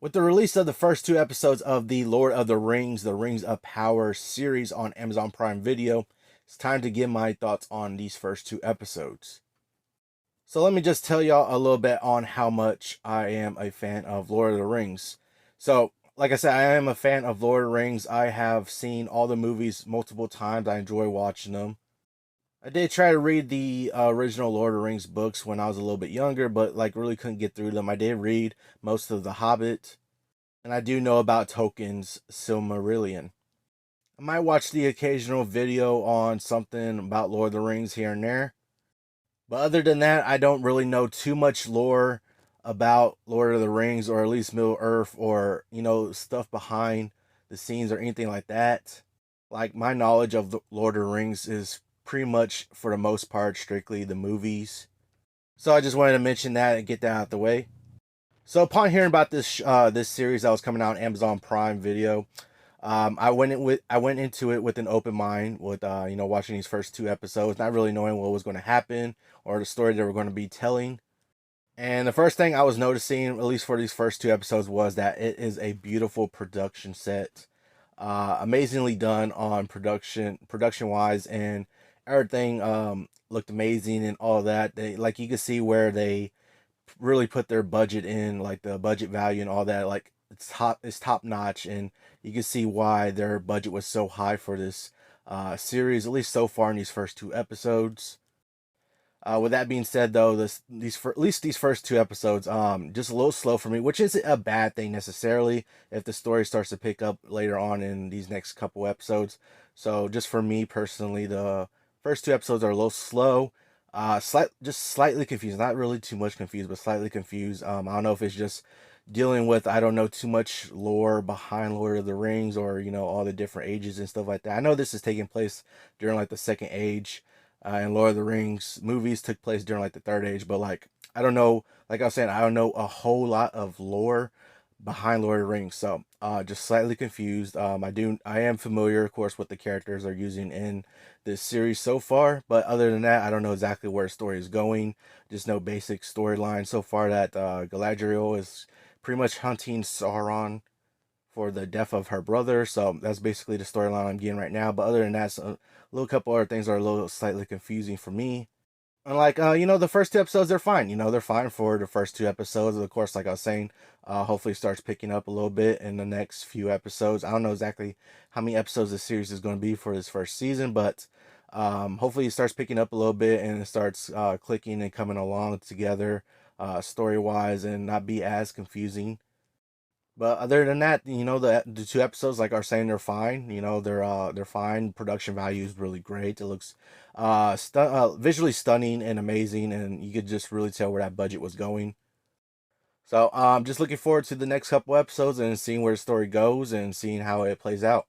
With the release of the first two episodes of the Lord of the Rings of Power series on Amazon Prime Video, it's time to give my thoughts on these first two episodes. So let me just tell y'all a little bit on how much I am a fan of Lord of the Rings. So, like I said, I am a fan of Lord of the Rings. I have seen all the movies multiple times. I enjoy watching them. I did try to read the original Lord of the Rings books when I was a little bit younger, but like really couldn't get through them. I did read most of The Hobbit, and I do know about Tolkien's Silmarillion. I might watch the occasional video on something about Lord of the Rings here and there, but other than that, I don't really know too much lore about Lord of the Rings, or at least Middle Earth, or stuff behind the scenes or anything like that. Like, my knowledge of the Lord of the Rings is pretty much, for the most part, strictly the movies. So I just wanted to mention that and get that out of the way. So upon hearing about this series that was coming out on Amazon Prime Video, I went into it with an open mind, with watching these first two episodes, not really knowing what was going to happen or the story they were going to be telling. And the first thing I was noticing, at least for these first two episodes, was that it is a beautiful production set, amazingly done on production wise, and everything looked amazing and all that. They, like, you could see where they really put their budget in, like the budget value and all that. Like, it's top notch, and you can see why their budget was so high for this series, at least so far in these first two episodes. With that being said, though, at least these first two episodes, just a little slow for me, which isn't a bad thing necessarily if the story starts to pick up later on in these next couple episodes. So just for me personally, the first two episodes are a little slow, just slightly confused, not really too much confused, but slightly confused. I don't know if it's just dealing with, I don't know, too much lore behind Lord of the Rings, or all the different ages and stuff like that. I know this is taking place during like the second age, and Lord of the Rings movies took place during like the third age. But like, I don't know, like I was saying, I don't know a whole lot of lore behind Lord of the Rings, so just slightly confused. I am familiar, of course, with the characters they're using in this series so far, but other than that, I don't know exactly where the story is going. Just no basic storyline so far, that Galadriel is pretty much hunting Sauron for the death of her brother. So that's basically the storyline I'm getting right now. But other than that, a little couple other things are a little slightly confusing for me. And like, the first two episodes, they're fine. They're fine for the first two episodes. Of course, like I was saying, hopefully starts picking up a little bit in the next few episodes. I don't know exactly how many episodes the series is going to be for this first season, but hopefully it starts picking up a little bit, and it starts clicking and coming along together, story wise, and not be as confusing. But other than that, the two episodes, like I was saying, they're fine. They're fine. Production value is really great. It looks visually stunning and amazing, and you could just really tell where that budget was going. So just looking forward to the next couple episodes and seeing where the story goes and seeing how it plays out.